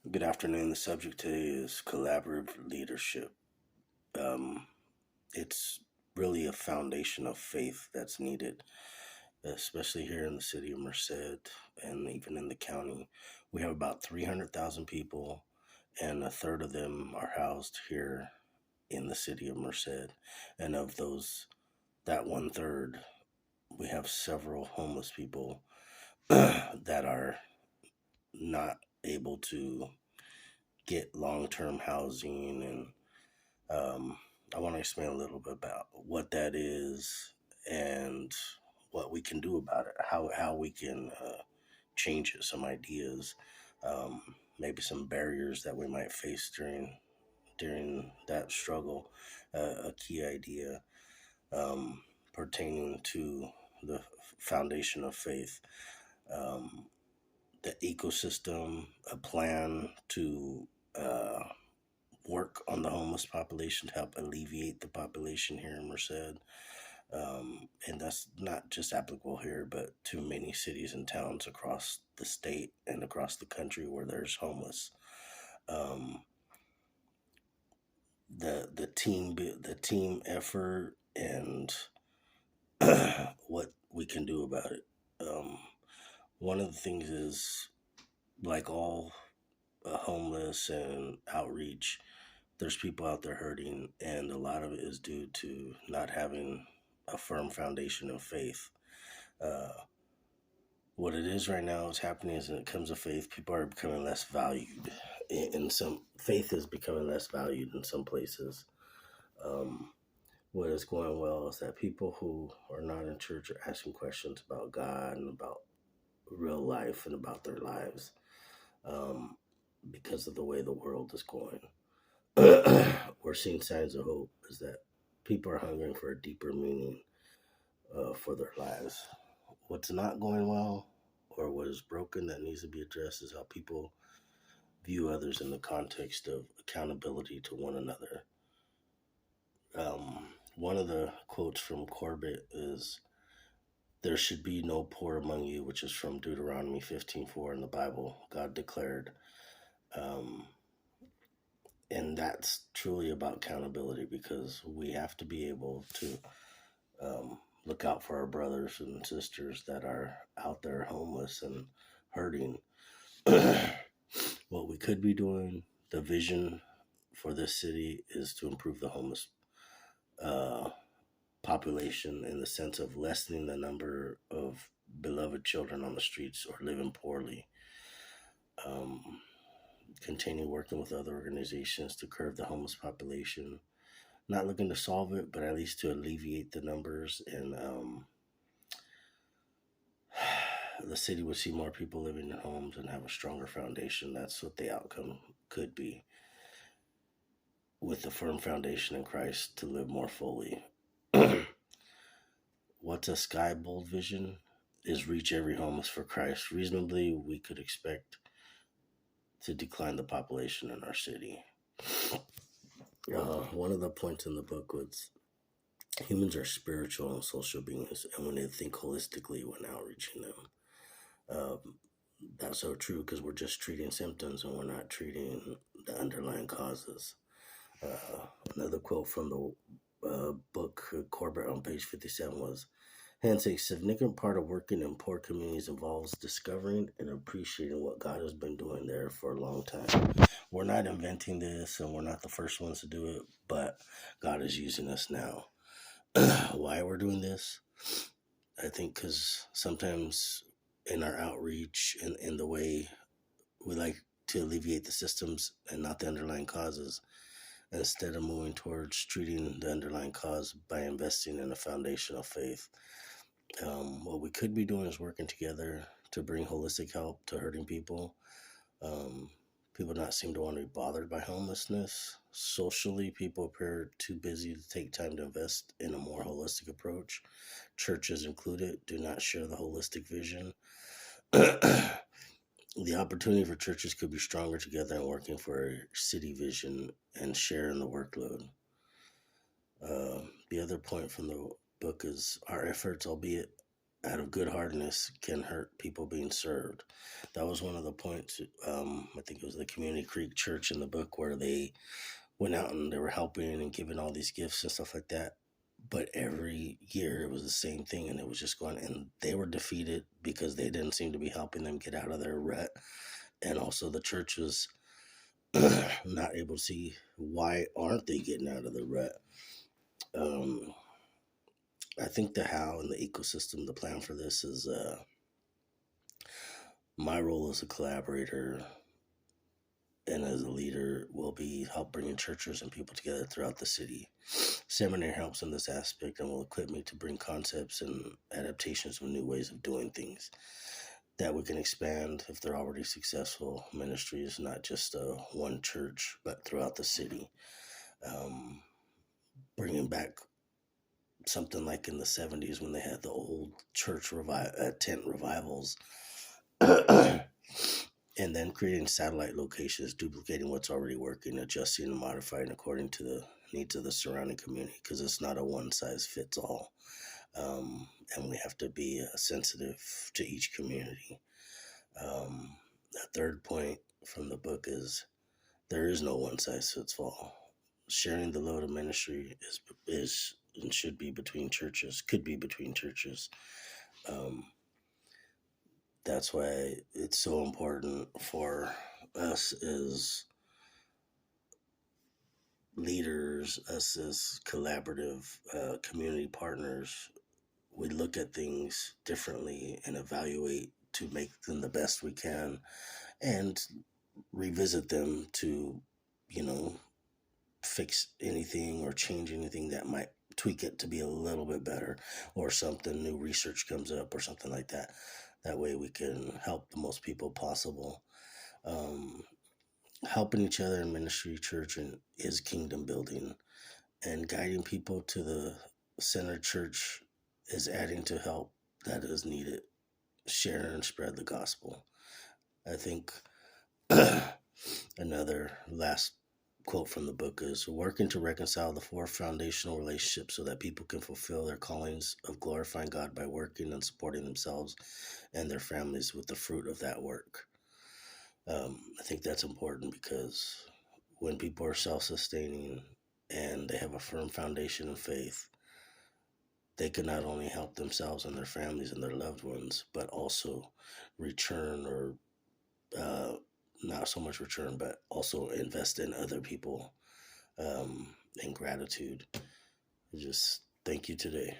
Good afternoon. The subject today is collaborative leadership. Um, it's really a foundation of faith that's needed, especially here in the city of Merced and even in the county. We have about 300,000 people, and a third of them are housed here in the city of Merced. And of those, that one third, we have several homeless people that are not able to get long term housing and I want to explain a little bit about what that is and what we can do about it, how we can change it, some ideas, maybe some barriers that we might face during that struggle. A key idea um, pertaining to the foundation of faith, um, the ecosystem, a plan to work on the homeless population to help alleviate the population here in Merced. And that's not just applicable here, but to many cities and towns across the state and across the country where there's homeless. Um, the team effort and what we can do about it. Um, One of the things is like all homeless and outreach, there's people out there hurting, and a lot of it is due to not having a firm foundation of faith. Uh, what it is right now is happening is when it comes to faith, people are becoming less valued. In some faith is becoming less valued in some places. Um, what is going well is that people who are not in church are asking questions about God and about real life and about their lives um, because of the way the world is going. We're seeing signs of hope is that people are hungering for a deeper meaning for their lives. What's not going well or what is broken that needs to be addressed is how people view others in the context of accountability to one another. One of the quotes from Corbett is, "There should be no poor among you," which is from Deuteronomy 15:4 in the Bible. God declared, um, and that's truly about accountability because we have to be able to look out for our brothers and sisters that are out there homeless and hurting. What we could be doing, the vision for this city is to improve the homeless uh, population in the sense of lessening the number of beloved children on the streets or living poorly. Um, Continue working with other organizations to curb the homeless population. Not looking to solve it, but at least to alleviate the numbers and the city would see more people living in homes and have a stronger foundation. That's what the outcome could be with the firm foundation in Christ to live more fully. What's a sky bold vision? Is reach every homeless for Christ. Reasonably, we could expect to decline the population in our city. One of the points in the book was humans are spiritual and social beings, and when they think holistically when outreaching them. Um, that's so true because we're just treating symptoms and we're not treating the underlying causes. Another quote from the book Corbett on page 57 was, "Hence, a significant part of working in poor communities involves discovering and appreciating what God has been doing there for a long time. We're not inventing this and we're not the first ones to do it, but God is using us now." Why we're doing this? I think because sometimes in our outreach and in the way we like to alleviate the systems and not the underlying causes, instead of moving towards treating the underlying cause by investing in a foundation of faith. What we could be doing is working together to bring holistic help to hurting people. Um, People not seem to want to be bothered by homelessness. Socially, people appear too busy to take time to invest in a more holistic approach. Churches included do not share the holistic vision. The opportunity for churches could be stronger together and working for a city vision and sharing the workload. The other point from the book is our efforts, albeit out of good heartedness can hurt people being served. That was one of the points. I think it was the Community Creek Church in the book where they went out and they were helping and giving all these gifts and stuff like that. But every year it was the same thing, and it was just going. And they were defeated because they didn't seem to be helping them get out of their rut, and also the church was not able to see why aren't they getting out of the rut. Um, I think the how and the ecosystem, the plan for this is my role as a collaborator and as a leader will be help bringing churches and people together throughout the city. Seminary helps in this aspect and will equip me to bring concepts and adaptations of new ways of doing things that we can expand if they're already successful ministries, not just one church, but throughout the city. Um, Bringing back something like in the 70s when they had the old church tent revivals. And then creating satellite locations, duplicating what's already working, adjusting and modifying according to the needs of the surrounding community, because it's not a one size fits all. And we have to be sensitive to each community. The third point from the book is there is no one size fits all. Sharing the load of ministry is and should be between churches, could be between churches. Um, that's why it's so important for us as leaders, us as collaborative community partners. We look at things differently and evaluate to make them the best we can and revisit them to, you know, fix anything or change anything that might tweak it to be a little bit better, or something new research comes up or something like that. That way we can help the most people possible. Um, Helping each other in ministry, church, and is kingdom building, and guiding people to the center church is adding to help that is needed. Share and spread the gospel. I think another last quote from the book is working to reconcile the four foundational relationships so that people can fulfill their callings of glorifying God by working and supporting themselves and their families with the fruit of that work. I think that's important because when people are self sustaining and they have a firm foundation of faith, they can not only help themselves and their families and their loved ones, but also return or uh, not so much return, but also invest in other people in gratitude. Just thank you today.